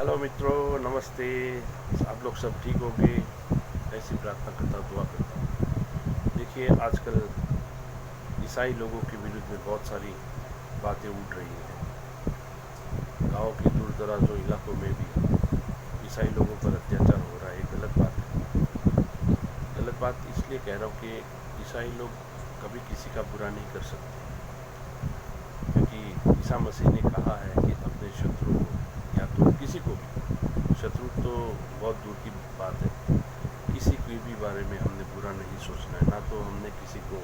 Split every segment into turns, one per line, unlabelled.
Hello मित्रों, नमस्ते। आप लोग सब ठीक होंगे, ऐसी प्रार्थना करता हूँ, दुआ करता हूँ। देखिए, आजकल ईसाई लोगों के विरुद्ध में बहुत सारी बातें उठ रही हैं। गांव के दूर दराजों इलाकों में भी ईसाई लोगों पर अत्याचार हो रहा है। ये गलत बात है। गलत बात इसलिए कह रहा हूँ कि ईसाई लोग कभी किसी का बुरा नहीं कर सकते, क्योंकि ईसा मसीह ने कहा है कि अपने शत्रु को, या तो किसी को भी, शत्रु तो बहुत दूर की बात है, किसी के भी बारे में हमने बुरा नहीं सोचना है। ना तो हमने किसी को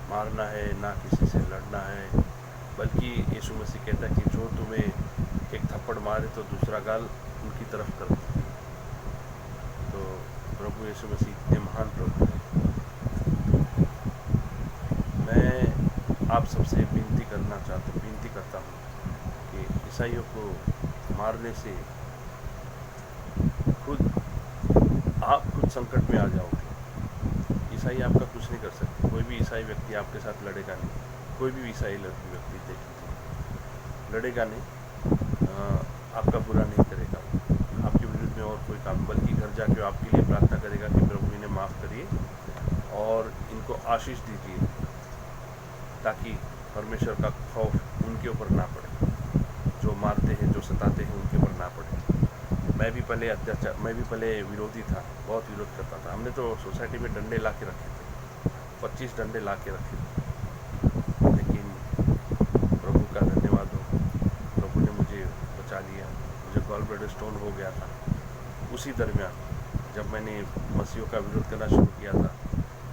मारना है, ना किसी से लड़ना है, बल्कि यीशु मसीह कहता है कि जो तुम्हें एक थप्पड़ मारे तो दूसरा गाल उनकी तरफ कर दो। तो प्रभु यीशु मसीह इतने महान प्रभु हैं। मैं आप सबसे विनती करता हूँ कि ईसाइयों को मारने से आप खुद संकट में आ जाओगे। ईसाई आपका कुछ नहीं कर सकते। कोई भी ईसाई व्यक्ति आपके साथ लड़ेगा नहीं। कोई भी ईसाई व्यक्ति देख लीजिए, लड़ेगा नहीं, आपका बुरा नहीं करेगा, आपके विरुद्ध में और कोई काम, बल्कि घर जाके आपके लिए प्रार्थना करेगा कि प्रभु इन्हें माफ़ करिए और इनको आशीष दीजिए, ताकि परमेश्वर का खौफ उनके ऊपर ना पड़े, जो मारते हैं, जो सताते हैं, उनके ऊपर ना पड़े। मैं भी पहले विरोधी था, बहुत विरोध करता था। हमने तो सोसाइटी में डंडे ला के रखे थे, 25 डंडे ला के रखे थे। लेकिन प्रभु का धन्यवाद हो, प्रभु ने मुझे बचा लिया। मुझे गॉल ब्लैडर स्टोन हो गया था। उसी दरमियान जब मैंने मसीहों का विरोध करना शुरू किया था,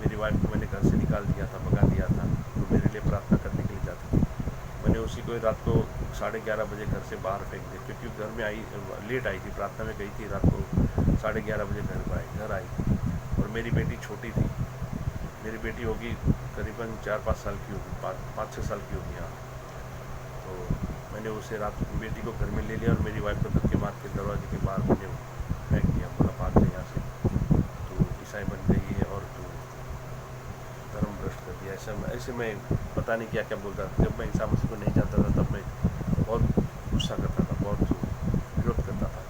मेरी वाइफ को मैंने घर से निकाल दिया था, भगा दिया था। तो मेरे लिए प्रार्थना करने के लिए जाती थी। मैंने उसी को रात को 11:30 बजे घर से बाहर फेंक दिया, क्योंकि घर में लेट आई थी, प्रार्थना में गई थी, रात को 11:30 बजे घर आई थी। और मेरी बेटी छोटी थी, मेरी बेटी होगी करीबन 4-5 साल की होगी, 5-6 साल की होगी। हाँ, तो मैंने उसे रात बेटी को घर में ले लिया और मेरी वाइफ को धक्के मार के दरवाजे के बाहर मैंने फेंक दिया। बोला, भाग जा यहाँ से, तू ईसाई बन गई है और तू धर्म भ्रष्ट कर दिया। ऐसे मैं पता नहीं क्या क्या बोलता था। जब मैं ईसा मसीह को नहीं जानता था तब मैं बहुत गुस्सा करता था, बहुत विरोध करता था।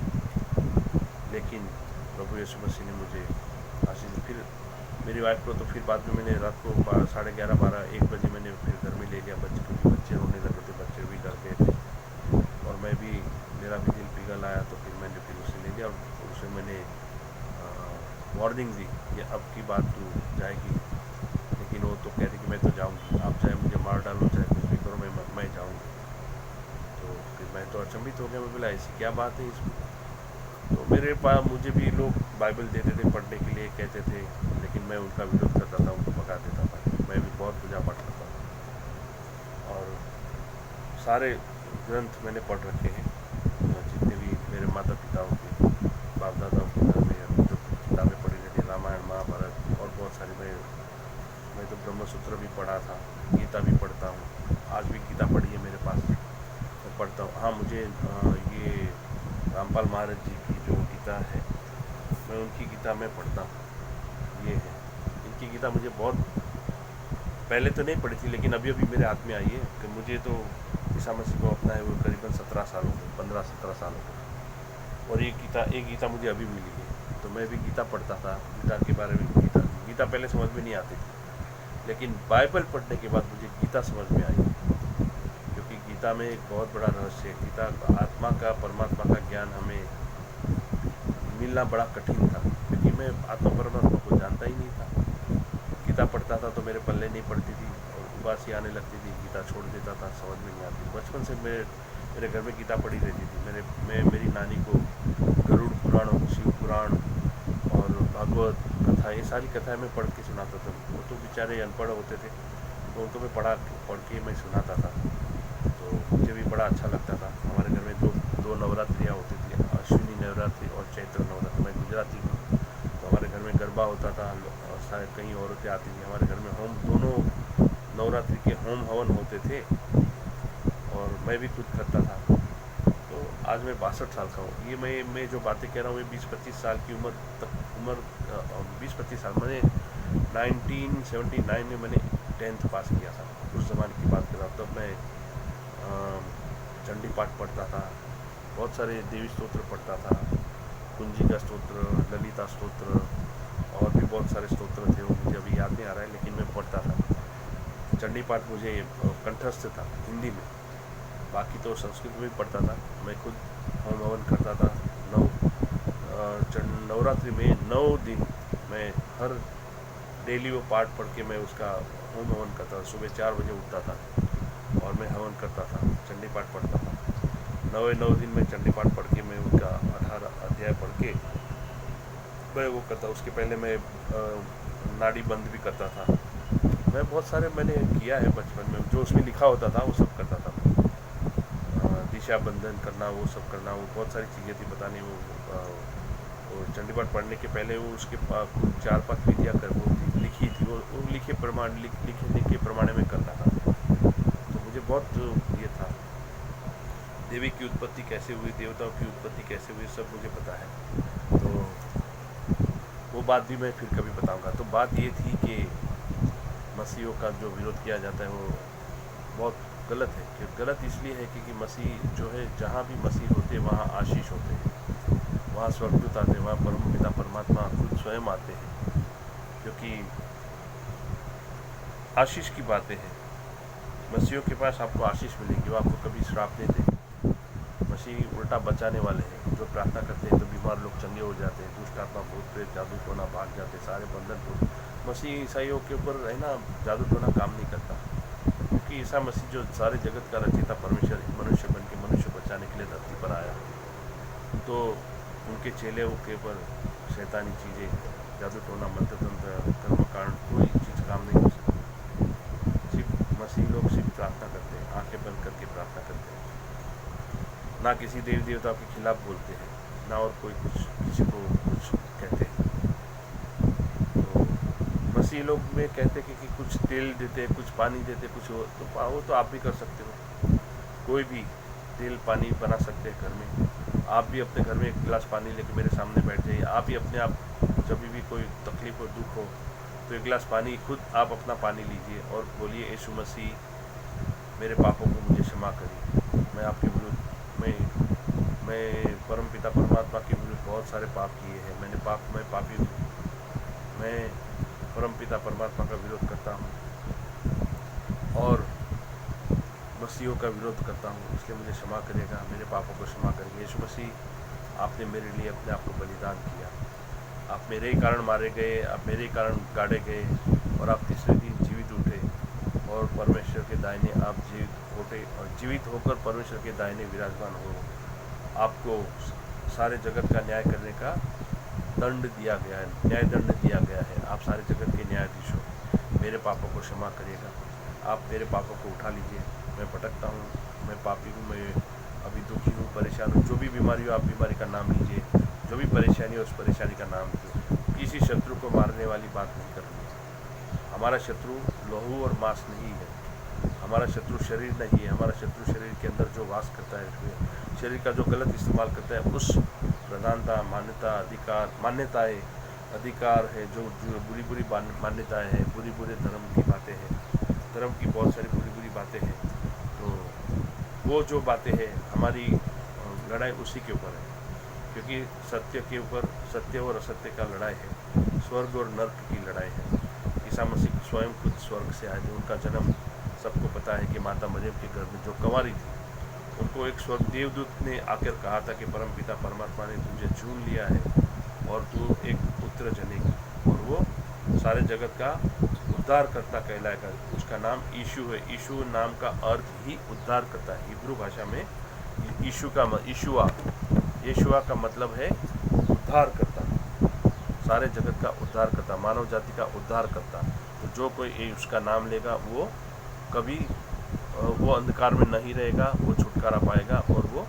लेकिन प्रभु यीशु मसीह ने मुझे आशीष दी। फिर मेरी वाइफ को तो फिर बाद में मैंने रात को 11:30, 12, 1 बजे मैंने फिर घर में ले लिया, क्योंकि बच्चे रोने लगे थे, बच्चे भी डर गए थे और मैं भी, मेरा भी दिल पिघल आया। तो फिर मैंने उसे ले लिया और उसे मैंने वार्निंग दी कि अब की बात तू जाएगी। लेकिन वो तो कह रही कि मैं तो जाऊंगी, आप चाहे मुझे मार डालो, चाहे कुछ भी करो, मैं जाऊंगी। तो फिर मैं तो अचंभित हो गया। मैं बोला, ऐसी क्या बात है इसमें? तो मेरे पास मुझे भी लोग बाइबल देते थे पढ़ने के लिए, कहते थे, लेकिन मैं उनका विरोध करता था, उनको भगा देता था। मैं भी बहुत पूजा पाठ करता था और सारे ग्रंथ मैंने पढ़ रखे हैं, जितने भी मेरे माता पिताओं के, बाप दादाओं के घर में जो किताबें पढ़ी रहती हैं, रामायण, महाभारत और बहुत सारी। मैं तो ब्रह्मसूत्र भी पढ़ा था, गीता भी पढ़ता हूँ। आज भी गीता पढ़ी है मेरे पास, मैं पढ़ता हूँ। हाँ, मुझे ये रामपाल महाराज जी की जो गीता है, मैं उनकी गीता में पढ़ता हूँ। ये है, इनकी गीता मुझे बहुत पहले तो नहीं पढ़ी थी, लेकिन अभी अभी मेरे हाथ में आई है। कि मुझे तो ईसा मसीह को अपना है वो करीबन 17 साल हो गए, 15-17 साल हो गए, और ये गीता मुझे अभी मिली है। तो मैं भी गीता पढ़ता था, गीता के बारे में। गीता पहले समझ में नहीं आती थी, लेकिन बाइबल पढ़ने के बाद मुझे गीता समझ में आई, क्योंकि गीता में एक बहुत बड़ा रहस्य है। गीता आत्मा का, परमात्मा का ज्ञान हमें मिलना बड़ा कठिन था, क्योंकि मैं आत्मा परमात्मा को जानता ही नहीं था। गीता पढ़ता था तो मेरे पल्ले नहीं पड़ती थी और उबासी आने लगती थी, गीता छोड़ देता था, समझ में नहीं आती। बचपन से मेरे घर में गीता पढ़ी रहती थी। मेरी नानी को गरुड़ पुराण, शिव पुराण और भागवत कथा, ये सारी कथाएं मैं पढ़ के सुनाता था। वो तो बेचारे अनपढ़ होते थे, तो उनको मैं पढ़ के मैं सुनाता था। तो मुझे भी बड़ा अच्छा लगता था। हमारे घर में दो नवरात्रियाँ होती थी, अश्विनी नवरात्रि और चैत्र नवरात्रि। मैं गुजराती हूँ, तो हमारे घर में गरबा होता था और सारे कई औरतें आती थी हमारे घर में। दोनों नवरात्रि के होम हवन होते थे और मैं भी खुद करता था। तो आज मैं 62 साल का हूँ। ये मैं जो बातें कह रहा हूँ, ये 20-25 साल की उम्र 20-25 साल, मैंने 1979 में मैंने 10th पास किया था। उस ज़माने की बात कर रहा हूँ। तब मैं चंडी पाठ पढ़ता था, बहुत सारे देवी स्तोत्र पढ़ता था, कुंजी का स्तोत्र, ललिता स्तोत्र और भी बहुत सारे स्तोत्र थे, वो मुझे अभी याद नहीं आ रहा है, लेकिन मैं पढ़ता था। चंडी पाठ मुझे कंठस्थ था हिंदी में, बाकी तो संस्कृत में भी पढ़ता था। मैं खुद होम हवन करता था। नवरात्रि में 9 दिन मैं हर डेली वो पाठ पढ़ के मैं उसका होम हवन करता था। सुबह 4 बजे उठता था और मैं हवन करता था, चंडी पाठ पढ़ता था। 9 दिन में चंडी पाठ पढ़ के मैं उनका 18 अध्याय पढ़ के मैं वो करता। उसके पहले मैं नाड़ी बंद भी करता था। मैं बहुत सारे मैंने किया है बचपन में, जो उसमें लिखा होता था वो सब करता था। दिशा बंधन करना, वो सब करना, वो बहुत सारी चीज़ें थी, पता नहीं वो चंडी पाठ पढ़ने के पहले वो उसके 4-5 विधियाँ कर वो थी, लिखी थी, वो लिखने के प्रमाण में करता था। तो मुझे बहुत ये था, देवी की उत्पत्ति कैसे हुई, देवताओं की उत्पत्ति कैसे हुई, सब मुझे पता है। तो वो बात भी मैं फिर कभी बताऊंगा। तो बात ये थी कि मसीहों का जो विरोध किया जाता है वो बहुत गलत है। कि गलत इसलिए है क्योंकि मसीह जो है, जहाँ भी मसीह होते हैं वहाँ आशीष होते हैं, वहाँ स्वर्गदूत आते हैं, वहाँ परम पिता परमात्मा खुद स्वयं आते हैं, क्योंकि आशीष की बातें हैं। मसीहों के पास आपको आशीष मिलेगी, वो आपको कभी श्राप नहीं देंगे। मसीह उल्टा बचाने वाले हैं। जो प्रार्थना करते हैं तो बीमार लोग चंगे हो जाते हैं, दुष्ट आत्मा भूत प्रेत जादू टोना भाग जाते, सारे बंधन टूट। मसीह ईसाइयों के ऊपर है ना, जादू टोना काम नहीं करता, क्योंकि ईसा मसीह जो सारे जगत का रचयिता परमेश्वर मनुष्य बन के मनुष्य बचाने के लिए धरती पर आया, तो उनके चेले के ऊपर शैतानी चीज़ें, जादू टोना, मंत्र तंत्र, कर्मकांड, कोई चीज़ काम नहीं कर सकती। सिर्फ मसीह लोग सिर्फ प्रार्थना करते हैं, आंखें बंद करके प्रार्थना करते हैं, ना किसी देवी देवता के खिलाफ बोलते हैं, ना और कोई कुछ किसी को कुछ कहते हैं। तो मसीह लोग में कहते हैं कि कुछ तेल देते, कुछ पानी देते, कुछ वो तो आप भी कर सकते हो। कोई भी तेल पानी बना सकते हैं घर में। आप भी अपने घर में एक गिलास पानी लेके मेरे सामने बैठ जाइए। आप ही अपने आप जब भी कोई तकलीफ हो, दुख हो, तो एक गिलास पानी खुद आप अपना पानी लीजिए और बोलिए, यीशु मसीह मेरे पापों को मुझे क्षमा करिए। मैं आपके विरुद्ध मैं परम पिता परमात्मा के विरुद्ध बहुत सारे पाप किए हैं। मैं पापी हूँ। मैं परम पिता परमात्मा का विरोध करता हूँ और मसीहों का विरोध करता हूँ, इसलिए मुझे क्षमा करिएगा, मेरे पापों को क्षमा करिए। यीशु मसीह, आपने मेरे लिए अपने आप को बलिदान किया। आप मेरे ही कारण मारे गए, आप मेरे ही कारण गाड़े गए और आप तीसरे दिन जीवित उठे और परमेश्वर के दाहिने आप जीवित उठे और जीवित होकर परमेश्वर के दाहिने विराजमान हो। आपको सारे जगत का न्याय करने का दंड दिया गया है, न्याय दंड दिया गया है। आप सारे जगत के न्यायाधीश हो। मेरे पापों को क्षमा करिएगा, आप मेरे पापों को उठा लीजिए। मैं भटकता हूँ, मैं पापी हूँ, मैं अभी दुखी हूँ, परेशान हूँ। जो भी बीमारी हो, आप बीमारी का नाम लीजिए। जो भी परेशानी हो, उस परेशानी का नाम लीजिए। किसी शत्रु को मारने वाली बात नहीं करनी है। हमारा शत्रु लहू और मांस नहीं है, हमारा शत्रु शरीर नहीं है। हमारा शत्रु शरीर के अंदर जो वास करता है, शरीर का जो गलत इस्तेमाल करता है, उस प्रधानता, मान्यताएं, अधिकार है, जो बुरी मान्यताएं हैं, बुरी धर्म की बातें हैं, धर्म की बहुत सारी बुरी बातें हैं। तो वो जो बातें हैं, हमारी लड़ाई उसी के ऊपर है, क्योंकि सत्य के ऊपर, सत्य और असत्य का लड़ाई है, स्वर्ग और नर्क की लड़ाई है। ईसा मसीह स्वयं खुद स्वर्ग से आए थे। उनका जन्म सबको पता है कि माता मरियम के घर में जो कंवारी थी, उनको एक स्वर्ग देवदूत ने आकर कहा था कि परम पिता परमात्मा ने तुझे चुन लिया है और तू एक पुत्र जनेगी और वो सारे जगत का उद्धार करता कहलाएगा। उसका नाम यीशु है। यीशु नाम का अर्थ ही उद्धार करता है। हिब्रू भाषा में यीशुआ का मतलब है उद्धार करता, सारे जगत का उद्धार करता, मानव जाति का उद्धार करता। तो जो कोई उसका नाम लेगा वो कभी वो अंधकार में नहीं रहेगा, वो छुटकारा पाएगा और वो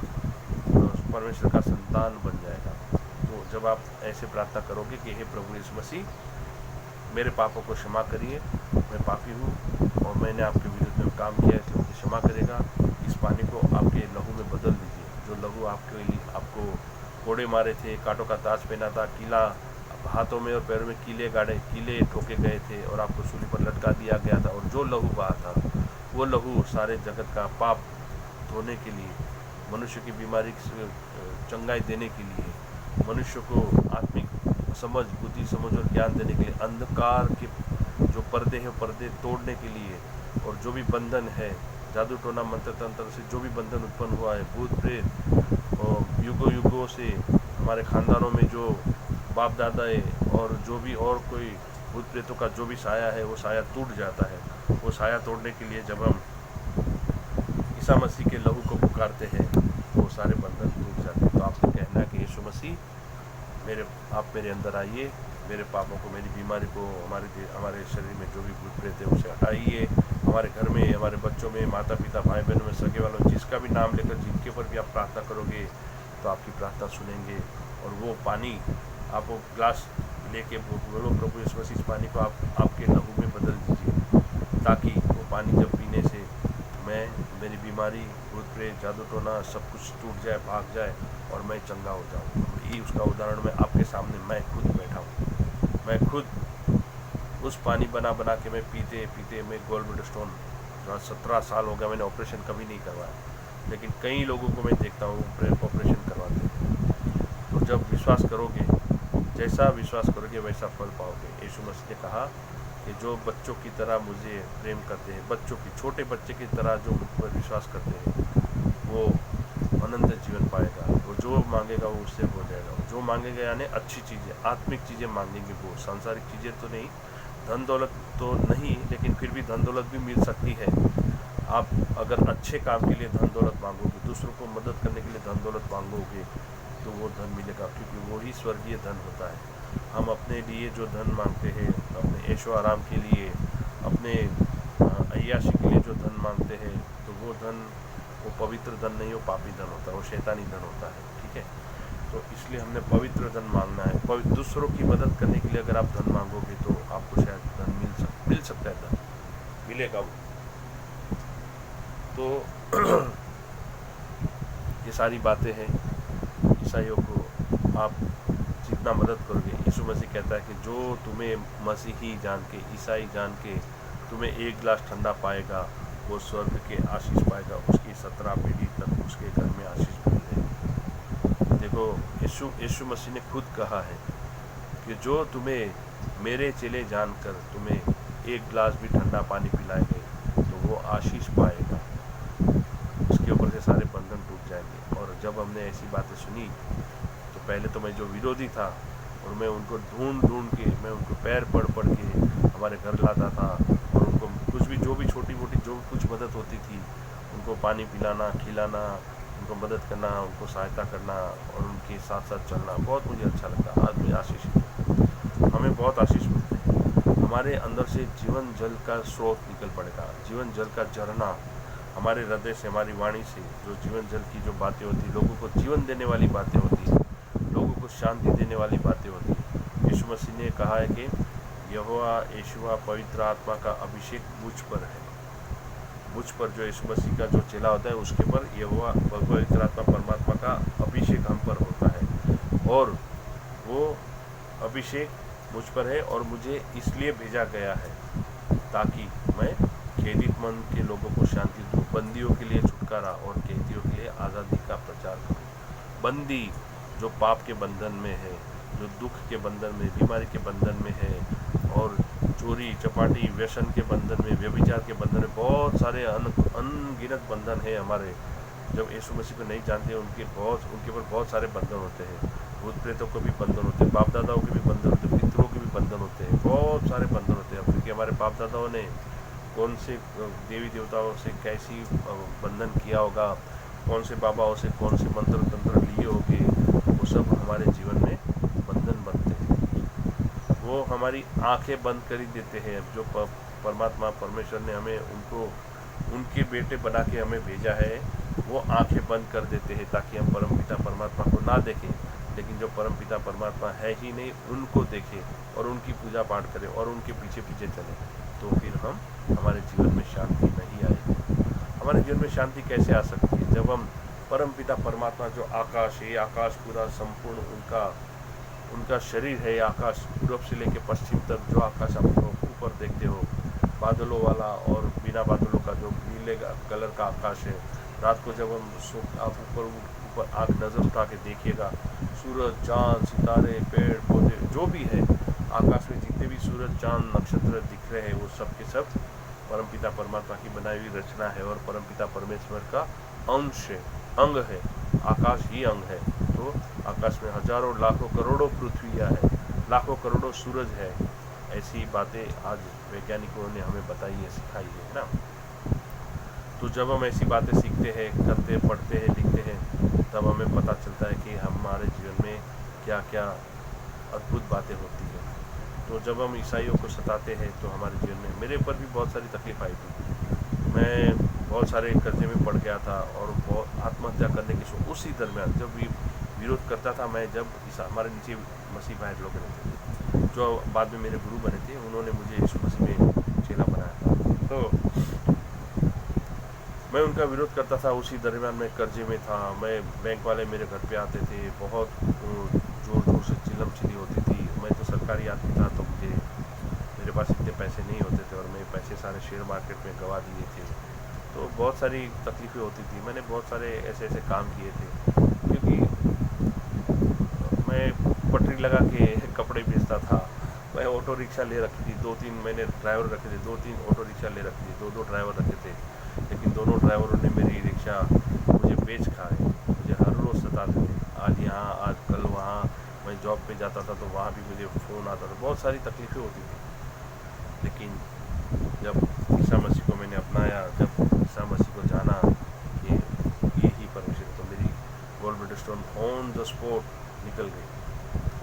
परमेश्वर का संतान बन जाएगा। तो जब आप ऐसे प्रार्थना करोगे कि हे प्रभु यीशु मसीह, मेरे पापों को क्षमा करिए, मैं पापी हूँ और मैंने आपके विरुद्ध में काम किया है, इसलिए मुझे क्षमा करेगा। इस पानी को आपके लहू में बदल दीजिए। जो लहू आपको कोड़े मारे थे, कांटों का ताज पहना था, कीला हाथों में और पैरों में कीले ठोके गए थे और आपको सूली पर लटका दिया गया था, और जो लहू बहा था, वो लहू सारे जगत का पाप धोने के लिए, मनुष्य की बीमारी चंगाई देने के लिए, मनुष्य को आत्मिक समझ, बुद्धि समझ और ज्ञान देने के लिए, अंधकार के जो पर्दे हैं पर्दे तोड़ने के लिए, और जो भी बंधन है, जादू टोना मंत्र तंत्र से जो भी बंधन उत्पन्न हुआ है, भूत प्रेत और युगों युगों से हमारे खानदानों में जो बाप दादा है, और जो भी और कोई भूत प्रेतों का जो भी साया है, वो साया टूट जाता है। वो साया तोड़ने के लिए जब हम ईसा मसीह के लहू को पुकारते हैं, वो सारे बंधन टूट जाते हैं। तो आपको कहना है कि यीशु मसीह आप मेरे अंदर आइए, मेरे पापों को, मेरी बीमारी को, हमारे शरीर में जो भी भूत प्रेत है उसे हटाइए। हमारे घर में, हमारे बच्चों में, माता पिता, भाई बहनों में, सगे वालों, जिसका भी नाम लेकर जिनके ऊपर भी आप प्रार्थना करोगे तो आपकी प्रार्थना सुनेंगे। और वो पानी आप वो ग्लास लेके बोलो, प्रभु यीशु मसीह, इस पानी को आप आपके लहू में बदल दीजिए, ताकि वो पानी जब पीने से मेरी बीमारी, भूत प्रेत, जादू टोना सब कुछ टूट जाए, भाग जाए और मैं चंगा हो जाऊँ। ये उसका उदाहरण मैं आपके सामने मैं खुद बैठा हूँ। मैं खुद उस पानी बना के मैं पीते पीते मैं गोल्ड स्टोन, 17 साल हो गया, मैंने ऑपरेशन कभी नहीं करवाया, लेकिन कई लोगों को मैं देखता हूँ ऑपरेशन करवाते हैं। तो जब विश्वास करोगे, जैसा विश्वास करोगे वैसा फल पाओगे। यीशु मसीह ने कहा कि जो बच्चों की तरह मुझे प्रेम करते हैं, बच्चों की, छोटे बच्चे की तरह जो मुझ पर विश्वास करते हैं, वो अनंत जीवन पाएगा। वो जो मांगेगा वो उससे हो जाएगा। वो जो मांगेगा यानी अच्छी चीज़ें, आत्मिक चीज़ें मांगेंगे, वो सांसारिक चीज़ें तो नहीं, धन दौलत तो नहीं, लेकिन फिर भी धन दौलत भी मिल सकती है। आप अगर अच्छे काम के लिए धन दौलत मांगोगे, दूसरों को मदद करने के लिए धन दौलत मांगोगे, तो वो धन मिलेगा, क्योंकि वो ही स्वर्गीय धन होता है। हम अपने लिए जो धन मांगते हैं, अपने ऐशो आराम के लिए, अपने अय्याशी के लिए जो धन मांगते हैं, तो वो धन, वो पवित्र धन नहीं, वो पापी धन होता है, वो शैतानी धन होता है। ठीक है, तो इसलिए हमने पवित्र धन मांगना है। दूसरों की मदद करने के लिए अगर आप धन मांगोगे तो आपको शायद धन मिल सकता है, धन मिलेगा वो। तो ये सारी बातें हैं। ईसाइयों को आप जितना मदद करोगे, यीशु मसीह कहता है कि जो तुम्हें मसीही जान के, ईसाई जान के तुम्हें एक गिलास ठंडा पाएगा, वो स्वर्ग के आशीष पाएगा, उसकी 17 पीढ़ी तक उसके घर में आशीष मिल जाएगी। देखो, यीशु मसीह ने खुद कहा है कि जो तुम्हें मेरे चेले जानकर तुम्हें एक गिलास भी ठंडा पानी पिलाएंगे तो वो आशीष पाएगा, उसके ऊपर से सारे बंधन टूट जाएंगे। और जब हमने ऐसी बातें सुनी तो पहले तो मैं जो विरोधी था, और मैं उनको ढूंढ के, मैं उनको पैर पड़ के हमारे घर लाता था, और उनको कुछ भी, जो भी छोटी मोटी जो कुछ मदद होती थी, उनको पानी पिलाना, खिलाना, उनको मदद करना, उनको सहायता करना और उनके साथ साथ चलना, बहुत मुझे अच्छा लगता। आज मुझे आशीष है, हमें बहुत आशीष मिलते हैं। हमारे अंदर से जीवन जल का स्रोत निकल पड़ेगा, जीवन जल का झरना हमारे हृदय से, हमारी वाणी से, जो जीवन जल की जो बातें होती, लोगों को जीवन देने वाली बातें होती, लोगों को शांति देने वाली बातें होती। यीशु मसीह ने कहा है कि यहोवा यीशुआ पवित्र आत्मा का अभिषेक मुझ पर है। मुझ पर, जो यीशु मसीह का जो चेला होता है उसके पर यहोवा पवित्र आत्मा परमात्मा का अभिषेक हम पर होता है, और वो अभिषेक मुझ पर है और मुझे इसलिए भेजा गया है ताकि मैं खेदित मन के लोगों को शांति दूँ, बंदियों के लिए छुटकारा और कैदियों के लिए आज़ादी का प्रचार करूँ। बंदी जो पाप के बंधन में है, जो दुख के बंधन में, बीमारी के बंधन में है, और चोरी चपाटी व्यसन के बंधन में, व्यभिचार के बंधन में, बहुत सारे अनगिनत बंधन है हमारे। जब यीशु मसीह को नहीं जानते उनके ऊपर बहुत सारे बंधन होते हैं। भूत प्रेतों को भी बंधन होते हैं, बाप दादाओं के भी बंधन होते हैं, पितरों के भी बंधन होते हैं, बहुत सारे बंधन होते हैं। क्योंकि हमारे बाप दादाओं ने कौन से देवी देवताओं से कैसी बंधन किया होगा, कौन से बाबाओं से कौन से मंत्र तंत्र लिए होंगे, वो सब हमारे जीवन में बंधन बनते हैं। वो हमारी आंखें बंद कर ही देते हैं। जो परमात्मा परमेश्वर ने हमें उनके बेटे बना के हमें भेजा है, वो आंखें बंद कर देते हैं ताकि हम परमपिता परमात्मा को ना देखें, लेकिन जो परमपिता परमात्मा है ही नहीं उनको देखें और उनकी पूजा पाठ करें और उनके पीछे पीछे चलें, तो फिर हमारे जीवन में शांति नहीं आएगी। हमारे जीवन में शांति कैसे आ सकती है? जब हम परमपिता परमात्मा जो आकाश है, आकाश पूरा संपूर्ण उनका शरीर है, आकाश पूर्व से लेकर पश्चिम तक जो आकाश आप ऊपर देखते हो, बादलों वाला और बिना बादलों का जो नीले कलर का आकाश है। रात को जब हम आप ऊपर ऊपर आँख नज़र उठा के देखिएगा, सूरज, चाँद, सितारे, पेड़ पौधे जो भी है, आकाश में जितने भी सूरज, चाँद, नक्षत्र दिख रहे हैं, वो सब के सब परमपिता परमात्मा की बनाई हुई रचना है और परमपिता परमेश्वर का अंश है, अंग है। आकाश ही अंग है। तो आकाश में हजारों लाखों करोड़ों पृथ्वियाँ है, लाखों करोड़ों सूरज है। ऐसी बातें आज वैज्ञानिकों ने हमें बताई है, सिखाई है ना। तो जब हम ऐसी बातें सीखते हैं, करते, पढ़ते हैं, लिखते हैं, तब हमें पता चलता है कि हमारे जीवन में क्या क्या अद्भुत बातें होती हैं। तो जब हम ईसाइयों को सताते हैं तो हमारे जीवन में, मेरे ऊपर भी बहुत सारी तकलीफ आई थी। मैं बहुत सारे कर्जे में पड़ गया था और बहुत आत्महत्या करने की उसी दरमियान जब भी विरोध करता था मैं, जब हमारे नीचे मसीह भाई लोग रहते थे जो बाद में मेरे गुरु बने थे, उन्होंने मुझे यीशु मसीह में चेला बनाया था। तो मैं उनका विरोध करता था, उसी दरमियान मैं कर्जे में था। मैं बैंक वाले मेरे घर पे आते थे, बहुत ज़ोर ज़ोर से चिल्लम चिल्ली होती थी। मैं तो सरकारी आदमी था, तो मेरे पास इतने पैसे नहीं होते थे और मैं पैसे सारे शेयर मार्केट में गंवा दिए थे। तो बहुत सारी तकलीफ़ें होती थी। मैंने बहुत सारे ऐसे ऐसे काम किए थे, क्योंकि मैं पटरी लगा के कपड़े बेचता था। मैं ऑटो रिक्शा ले रखी थी, 2-3 मैंने ड्राइवर रखे थे, 2-3 ऑटो रिक्शा ले रखी थी, 2-2 ड्राइवर रखे थे। लेकिन दोनों ड्राइवरों ने मेरी रिक्शा मुझे बेच खाए, मुझे हर रोज़ सताते थे। आज यहाँ, आज कल वहाँ। मैं जॉब पे जाता था तो वहाँ भी मुझे फ़ोन आता था, बहुत सारी तकलीफ़ें होती थी। लेकिन जब ईसा मसीह को मैंने अपनाया, जब ईसा मसीह को जाना कि ये ही परमेश्वर, तो मेरी gallbladder stone on the spot निकल गई,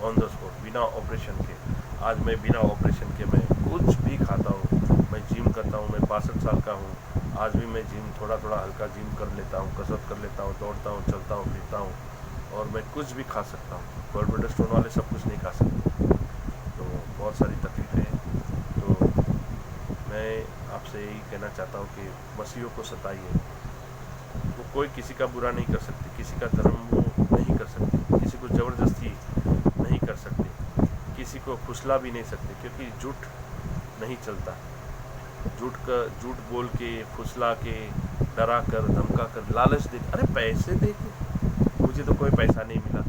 ऑन द स्पॉट, बिना ऑपरेशन के। आज मैं बिना ऑपरेशन के मैं कुछ भी खाता हूँ, मैं जिम करता हूँ। मैं 62 साल का हूँ, आज भी मैं जिम थोड़ा थोड़ा हल्का जिम कर लेता हूँ, कसरत कर लेता हूँ, दौड़ता हूँ, चलता हूँ, फिरता हूँ और मैं कुछ भी खा सकता हूँ। गॉलब्लैडर स्टोन वाले सब कुछ नहीं खा सकते। तो बहुत सारी तकलीफ़ें हैं। तो मैं आपसे यही कहना चाहता हूँ कि मसीहों को सताइए। वो कोई किसी का बुरा नहीं कर सकते, किसी का धर्म वो नहीं कर सकते, किसी को ज़बरदस्ती नहीं कर सकते, किसी को फुसला भी नहीं सकते, क्योंकि झूठ नहीं चलता। झूठ बोल के, फुसला के, डरा कर, धमका कर, लालच दे, अरे पैसे दे के, मुझे तो कोई पैसा नहीं मिला,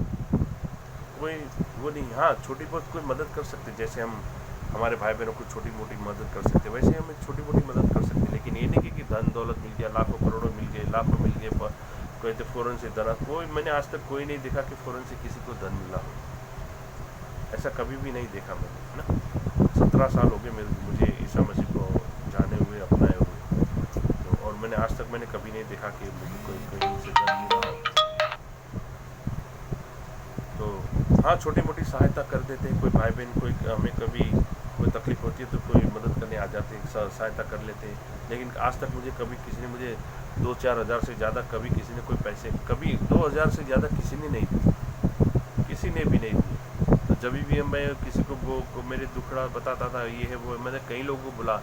कोई वो नहीं। हाँ, छोटी बहुत कोई मदद कर सकते, जैसे हम हमारे भाई बहनों को छोटी मोटी मदद कर सकते, वैसे हम छोटी मोटी मदद कर सकते। लेकिन ये नहीं कि धन दौलत मिल गया, लाखों करोड़ों मिल गए, लाखों मिल गए, कोई तो फ़ौरन से धन, कोई, मैंने आज तक कोई नहीं देखा कि फ़ौरन से किसी को धन मिला हो। ऐसा कभी भी नहीं देखा मैंने, है ना। 17 साल हो गए मुझे ईसा मसीह को जाने हुए, अपनाए हुए, तो और मैंने आज तक मैंने कभी नहीं देखा कि मुझे कोई कहीं से धन मिला हो। तो हाँ, छोटी मोटी सहायता कर देते हैं। कोई भाई बहन, कोई हमें कभी कोई तकलीफ़ होती है तो कोई मदद करने आ जाते हैं, सहायता कर लेते हैं। लेकिन आज तक मुझे कभी किसी ने मुझे 2-4 हज़ार से ज़्यादा, कभी किसी ने कोई पैसे, कभी 2,000 से ज़्यादा किसी ने नहीं दिए, किसी ने भी नहीं दिए। तो जब भी मैं किसी को मेरे दुखड़ा बताता था, ये है वो, मैंने कई लोगों को बोला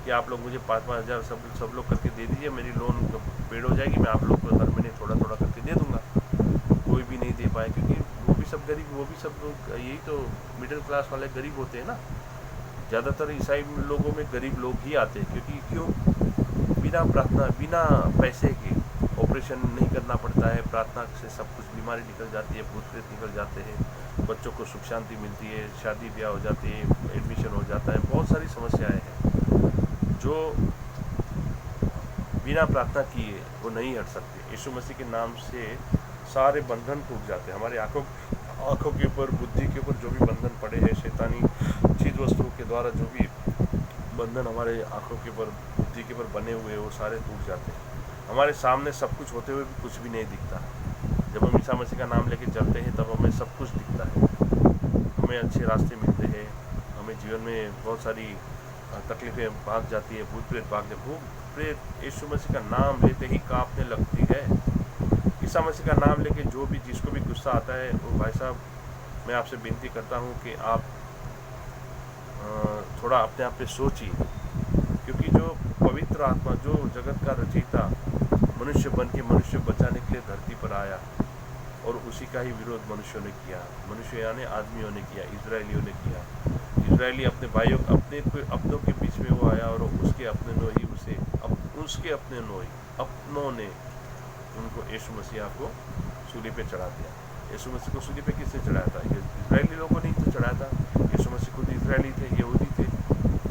कि आप लोग मुझे 5-5 हज़ार सब लोग करके दे दीजिए, मेरी लोन पेड हो जाएगी, मैं आप लोग को हर महीने थोड़ा थोड़ा करके दे दूँगा। कोई भी नहीं दे पाए, क्योंकि वो भी सब गरीब, वो भी सब लोग, यही तो मिडिल क्लास वाले गरीब होते हैं ना। ज़्यादातर ईसाई लोगों में गरीब लोग ही आते हैं, क्योंकि क्यों, बिना प्रार्थना, बिना पैसे के ऑपरेशन नहीं करना पड़ता है, प्रार्थना से सब कुछ, बीमारी निकल जाती है, भूत प्रेत निकल जाते हैं, बच्चों को सुख शांति मिलती है, शादी ब्याह हो जाती है, एडमिशन हो जाता है, बहुत सारी समस्याएं हैं जो बिना प्रार्थना किए वो नहीं हट सकते। यीशु मसीह के नाम से सारे बंधन टूट जाते हैं। हमारे आँखों के ऊपर, बुद्धि के ऊपर जो भी बंधन पड़े हैं, शैतानी चीज़ वस्तुओं के द्वारा जो भी बंधन हमारे आँखों के ऊपर, बुद्धि के ऊपर बने हुए, वो सारे टूट जाते हैं। हमारे सामने सब कुछ होते हुए भी कुछ भी नहीं दिखता। जब हम ईसा मसीह का नाम लेके चलते हैं तब हमें सब कुछ दिखता है, हमें अच्छे रास्ते मिलते हैं, हमें जीवन में बहुत सारी तकलीफ़ें भाग जाती है, भूत प्रेत भाग जाते, भूत प्रेत यीशु मसीह का नाम लेते ही कांपने लगती है। ईसा मसीह का नाम लेके जो भी, जिसको भी गुस्सा आता है, वो भाई साहब, मैं आपसे विनती करता हूँ कि आप थोड़ा अपने आप पे सोचिए, क्योंकि जो पवित्र आत्मा, जो जगत का रचयिता मनुष्य बन के मनुष्य बचाने के लिए धरती पर आया, और उसी का ही विरोध मनुष्यों ने किया, मनुष्य यानी आदमियों ने किया, इजरायलियों ने किया। इजरायली अपने भाइयों, अपनों के बीच में वो आया और उसके अपने नो ही उसे, उसके अपने नो ही, अपनों ने उनको यीशु मसीह आपको सूली पे चढ़ा दिया। यीशु मसीह को सूली पे किसने चढ़ाया था? ये इजरायली लोगों ने ही तो चढ़ाया था। यीशु मसीह खुद इजरायली थे, यहूदी थे,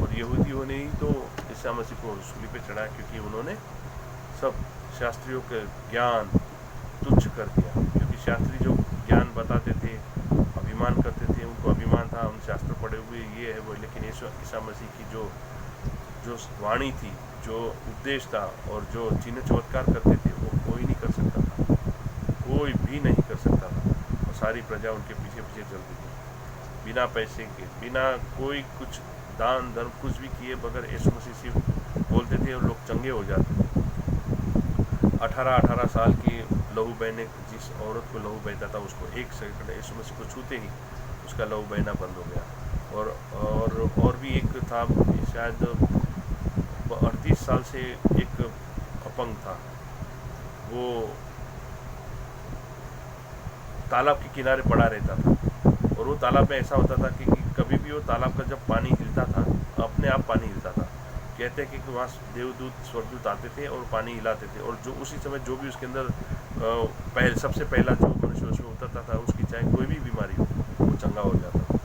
और यहूदियों ने ही तो ईसा मसीह को सूली पे चढ़ाया, क्योंकि उन्होंने सब शास्त्रियों के ज्ञान तुच्छ कर दिया। क्योंकि शास्त्री जो ज्ञान बताते थे, अभिमान करते थे, उनको अभिमान था हम शास्त्र पढ़े हुए ये है वो, लेकिन ईसा मसीह की जो वाणी थी, जो उपदेश था और जो चिन्ह चमत्कार करते थे, वो कोई नहीं कर सकता था, कोई भी नहीं कर सकता था। और सारी प्रजा उनके पीछे पीछे चलती थी, बिना पैसे के, बिना कोई कुछ दान धर्म कुछ भी किए बगैर यीशु मसीह सिर्फ बोलते थे और लोग चंगे हो जाते थे। 18 साल की लहू बहने, जिस औरत को लहू बहता था, उसको 1 सेकंड यीशु मसीह को छूते ही उसका लहू बहना बंद हो गया। और भी एक था, शायद 38 साल से एक अपंग था, वो तालाब के किनारे पड़ा रहता था, और वो तालाब में ऐसा होता था कि कभी भी वो तालाब का जब पानी हिलता था, अपने आप पानी हिलता था। कहते हैं कि वहाँ देवदूत स्वर्गदूत आते थे और पानी हिलाते थे, और जो उसी समय जो भी उसके अंदर सबसे पहला जो मनुष्य उसमें उतरता था, उसकी चाहे कोई भी बीमारी हो, वो चंगा हो जाता था।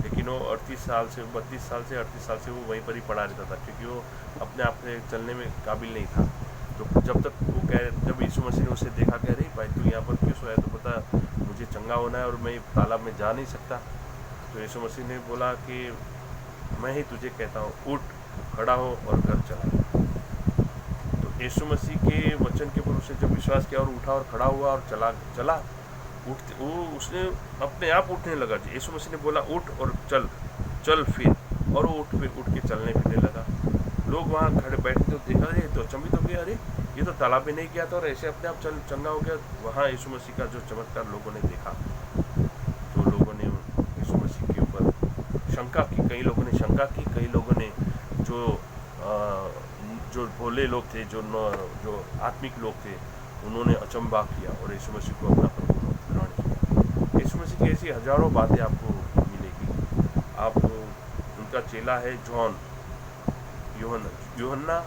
लेकिन वो 32 साल से 38 साल से वो वहीं पर ही पड़ा रहता था, क्योंकि वो अपने आप से चलने में काबिल नहीं था। तो जब तक वो जब यीशु मसीह ने उसे देखा, कह रही भाई तू यहाँ पर क्यों सोया, तो पता मुझे चंगा होना है और मैं तालाब में जा नहीं सकता। तो यीशु मसीह ने बोला कि मैं ही तुझे कहता हूँ, उठ, खड़ा हो और घर चला। तो यीशु मसीह के वचन के ऊपर उसने जब विश्वास किया और उठा और खड़ा हुआ और चला उठते वो उसने अपने आप उठने लगा। यीशु मसीह ने बोला उठ और चल फिर, और वो उठ के चलने फिरने लगा। लोग वहाँ खड़े बैठे तो देखा, अरे तो अचंभित हो गया, अरे ये तो तालाब में नहीं गया था और ऐसे अपने आप चंगा हो गया। वहाँ यीशु मसीह का जो चमत्कार लोगों ने देखा, तो लोगों ने यीशु मसीह के ऊपर शंका की। कई लोगों ने शंका की, कई लोगों ने जो भोले लोग थे, जो आत्मिक लोग थे, उन्होंने अचंभा किया और यीशु मसीह को अपना प्रभु ग्रहण किया। यीशु मसीह की ऐसी हजारों बातें आपको मिलेगी। आप उनका चेला है यूहन्ना,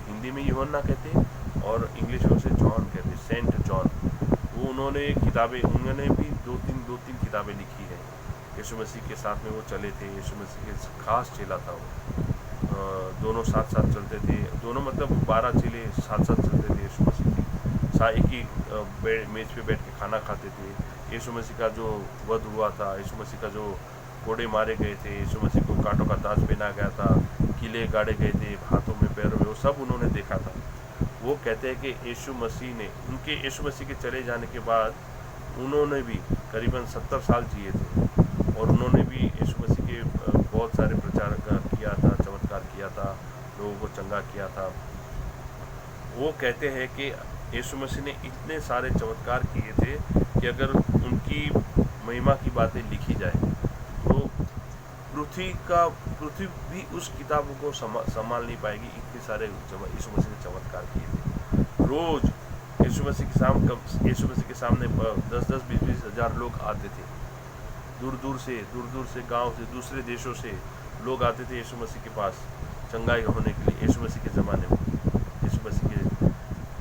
हिंदी में यूहन्ना कहते हैं और इंग्लिश में उसे जॉन कहते हैं, सेंट जॉन। वो उन्होंने भी दो तीन किताबें लिखी है। यीशु मसीह के साथ में वो चले थे, यीशु मसीह के खास चेला था वो। दोनों साथ चलते थे, दोनों मतलब 12 चेले साथ चलते थे यीशु मसीह की। एक ही मेज पे बैठ के खाना खाते थे। यीशु मसीह का जो वध हुआ था, यीशु मसीह का जो कोड़े मारे गए थे, यीशु मसीह को कांटों का ताज पहना गया था, किले गाड़े गए थे हाथों में पैरों में, वो सब उन्होंने देखा था। वो कहते हैं कि यीशु मसीह के चले जाने के बाद उन्होंने भी करीबन 70 साल जिए थे, और उन्होंने भी यीशु मसीह के बहुत सारे प्रचार किया था, चमत्कार किया था, लोगों को चंगा किया था। वो कहते हैं कि यीशु मसीह ने इतने सारे चमत्कार किए थे कि अगर उनकी महिमा की बातें लिखी जाए तो पृथ्वी भी उस किताबों को संभाल नहीं पाएगी। इतने सारे यीशु मसीह ने चमत्कार किए थे। रोज यीशु मसीह के सामने 10-10, 20-20 हज़ार लोग आते थे। दूर दूर से गांव से, दूसरे देशों से लोग आते थे यीशु मसीह के पास चंगाई होने के लिए। यीशु मसीह के ज़माने में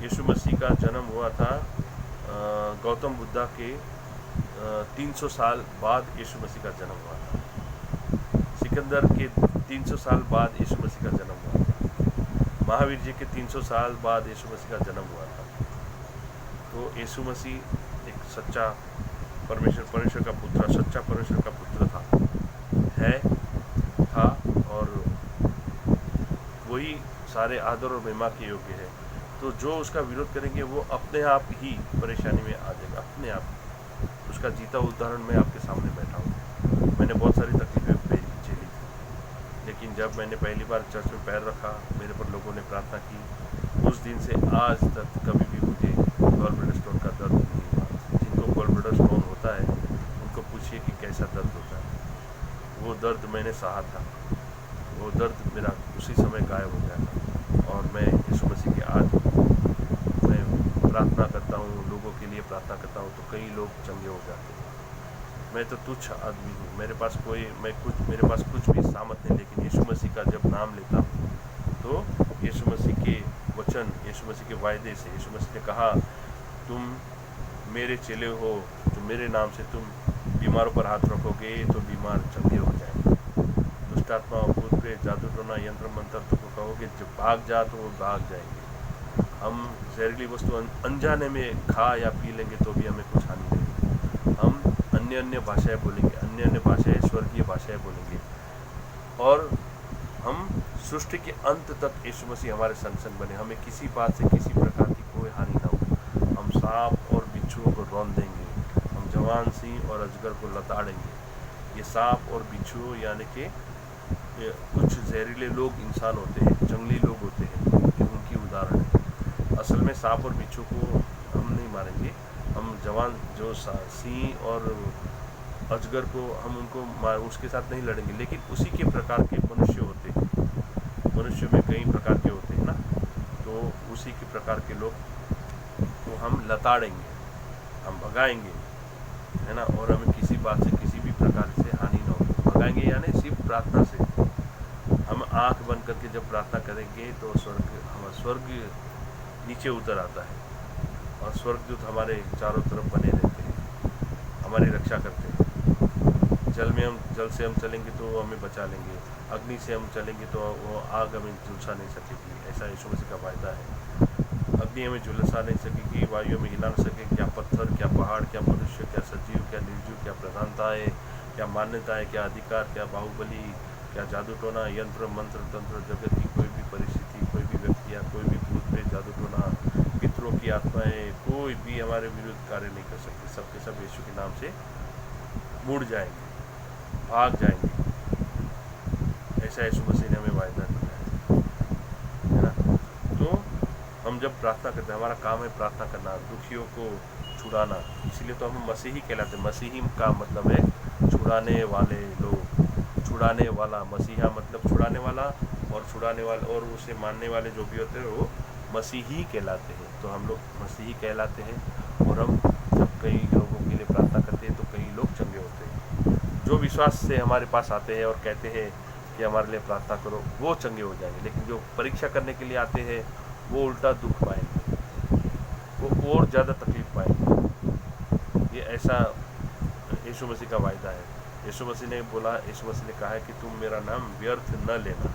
यीशु मसीह का जन्म हुआ था गौतम बुद्धा के 300 साल बाद यीशु मसीह का जन्म हुआ था। सिकंदर के 300 साल बाद यीशु मसीह का जन्म हुआ था। महावीर जी के 300 साल बाद यीशु मसीह का जन्म हुआ था। तो यीशु मसीह एक सच्चा परमेश्वर का पुत्र, सच्चा परमेश्वर का पुत्र था, और वही सारे आदर और महिमा के योग्य है। तो जो उसका विरोध करेंगे वो अपने आप ही परेशानी में आ जाएगा, अपने आप। उसका जीता उदाहरण मैं आपके सामने बैठा हूँ। मैंने बहुत सारी तकलीफें झेली थी, लेकिन जब मैंने पहली बार चर्च में पैर रखा, मेरे पर लोगों ने प्रार्थना की। उस दिन से आज तक कभी भी मुझे गॉल ब्लैडर स्टोन का दर्द नहीं हुआ। जिनको गॉल ब्लैडर स्टोन होता है उनको पूछिए कि कैसा दर्द होता है। वो दर्द मैंने सहा था, वो दर्द मेरा उसी समय गायब हो गया था। और मैं यीशु मसीह के आज मैं प्रार्थना करता हूँ, लोगों के लिए प्रार्थना करता हूँ, तो कई लोग चंगे हो जाते हैं। मैं तो तुच्छ आदमी हूँ, मेरे पास कुछ भी सामर्थ नहीं, लेकिन यीशु मसीह का जब नाम लेता हूँ तो यीशु मसीह के वचन, यीशु मसीह के वायदे से, यीशु मसीह ने कहा तुम मेरे चेले हो, जो मेरे नाम से तुम बीमारों पर हाथ रखोगे तो बीमार चंगे हो जाएंगे। दुष्ट आत्मा, भूत प्रेत, जादू टोना, यंत्र मंत्र तो कहोगे जब भाग जा तो वो भाग जाएंगे। हम जहरीली वस्तु अनजाने में खा या पी लेंगे तो भी हमें कुछ हानि नहीं होगी। हम अन्य अन्य भाषाएं बोलेंगे, अन्य अन्य भाषाएं स्वर्गीय भाषाएं बोलेंगे, और हम सृष्टि के अंत तक यीशु मसीह हमारे संग संग बने। हमें किसी बात से किसी प्रकार की कोई हानि ना हो। हम सांप और बिच्छुओं को रौंद देंगे, हम जवान सिंह और अजगर को लताड़ेंगे। ये सांप और बिच्छू यानी कि कुछ जहरीले लोग इंसान होते हैं, जंगली लोग होते हैं, ये उनकी उदाहरण है। असल में सांप और बिच्छू को हम नहीं मारेंगे, हम जवान जो सिंह और अजगर को हम उनको उसके साथ नहीं लड़ेंगे, लेकिन उसी के प्रकार के मनुष्य होते हैं। मनुष्य में कई प्रकार के होते हैं ना, तो उसी के प्रकार के लोग को हम लताड़ेंगे, हम भगाएंगे, है ना। और हमें किसी बात से किसी भी प्रकार से हानि ना हो। भगाएंगे यानी सिर्फ प्रार्थना से। हम आंख बंद करके जब प्रार्थना करेंगे तो स्वर्ग नीचे उतर आता है, और स्वर्गदूत हमारे चारों तरफ बने रहते हैं, हमारी रक्षा करते हैं। जल से हम चलेंगे तो वो हमें बचा लेंगे, अग्नि से हम चलेंगे तो वो आग हमें झुलसा नहीं सकेगी, ऐसा यीशु मसीह का वायदा है। अग्नि हमें झुलसा नहीं सकेगी, वायु में हिला नहीं सकेगी। क्या पत्थर, क्या पहाड़, क्या मनुष्य, क्या सजीव, क्या निर्जीव, क्या प्रधानताएँ, क्या मान्यताएँ, क्या अधिकार, क्या बाहुबली, क्या जादू टोना, यंत्र मंत्र तंत्र, जगत की कोई भी परिस्थिति, कोई भी व्यक्ति या कोई भी भूत प्रेत, जादू टोना, पितरों की आत्माएं, कोई भी हमारे विरुद्ध कार्य नहीं कर सकते। सबके सब यीशु के नाम से मुड़ जाएंगे, भाग जाएंगे। ऐसा यीशु मसीह ने हमें वायदा दिया है ना। तो हम जब प्रार्थना करते हैं, हमारा काम है प्रार्थना करना, दुखियों को छुड़ाना, इसलिए तो हम मसीही कहलाते हैं। मसीही का मतलब है छुड़ाने वाले लोग, छुड़ाने वाला। मसीहा मतलब छुड़ाने वाला, और छुड़ाने वाले और उसे मानने वाले जो भी होते हैं वो मसीही कहलाते हैं। तो हम लोग मसीही कहलाते हैं, और हम जब कई लोगों के लिए प्रार्थना करते हैं तो कई लोग चंगे होते हैं। जो विश्वास से हमारे पास आते हैं और कहते हैं कि हमारे लिए प्रार्थना करो, वो चंगे हो जाएंगे। लेकिन जो परीक्षा करने के लिए आते हैं वो उल्टा दुख पाएंगे, वो और ज़्यादा तकलीफ पाएंगे। ये ऐसा यीशु मसीह का वायदा है। यीशु मसीह ने बोला, यीशु मसीह ने कहा है कि तुम मेरा नाम व्यर्थ न लेना,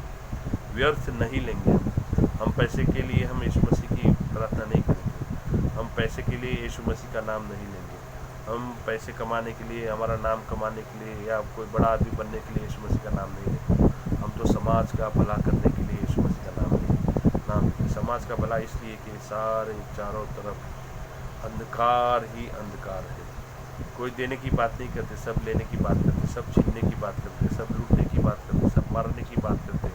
व्यर्थ नहीं लेंगे। हम पैसे के लिए हम यीशु मसीह की प्रार्थना नहीं करेंगे, हम पैसे के लिए यीशु मसीह का नाम नहीं लेंगे, हम पैसे कमाने के लिए, हमारा नाम कमाने के लिए, या कोई बड़ा आदमी बनने के लिए यीशु मसीह का नाम नहीं लेंगे। हम तो समाज का भला करने के लिए यीशु मसीह का नाम लेंगे। समाज का भला इसलिए कि सारे चारों तरफ अंधकार ही अंधकार है। कोई देने की बात नहीं करते, सब लेने की बात करते, सब छीनने की बात करते, सब लूटने की बात करते, सब मारने की बात करते।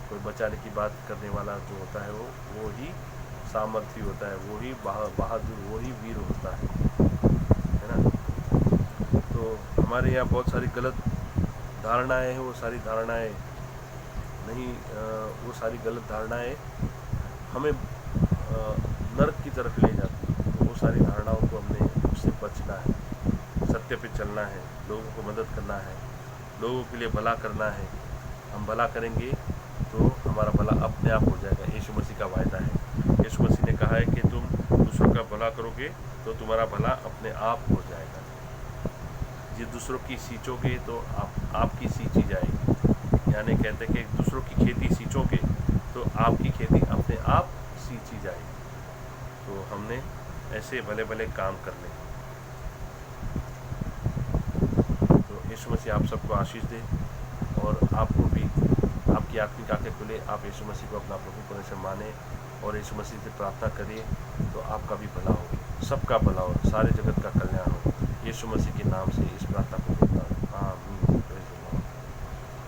कोई बचाने की बात करने वाला जो होता है वो ही सामर्थी होता है, वो ही बहादुर, वो ही वीर होता है ना। तो हमारे यहाँ बहुत सारी गलत धारणाएं हैं, वो सारी धारणाएं नहीं, वो सारी गलत धारणाएं हमें नरक की तरफ ले जाती है। तो वो सारी धारणाओं को हमने उससे बचना है, सत्य पे चलना है, लोगों को मदद करना है, लोगों के लिए भला करना है। हम भला करेंगे तो हमारा भला अपने आप हो जाएगा। यीशु मसीह का वायदा है। यीशु मसीह ने कहा है कि तुम दूसरों का भला करोगे तो तुम्हारा भला अपने आप हो जाएगा। ये दूसरों की सींचोगे तो आपकी सींची जाएगी। यानी कहते हैं कि दूसरों की खेती सींचोगे तो आपकी खेती अपने आप सींची जाएगी। तो हमने ऐसे भले भले काम करने। तो यीशु मसीह आप सबको आशीष दे, और आपको भी आपकी आत्मिक आंखें खुले। आप यीशु मसीह को अपना प्रभु परमेश्वर माने और यीशु मसीह से प्रार्थना करिए तो आपका भी भला हो, सबका भला हो, सारे जगत का कल्याण हो। यीशु मसीह के नाम से इस प्रार्थना को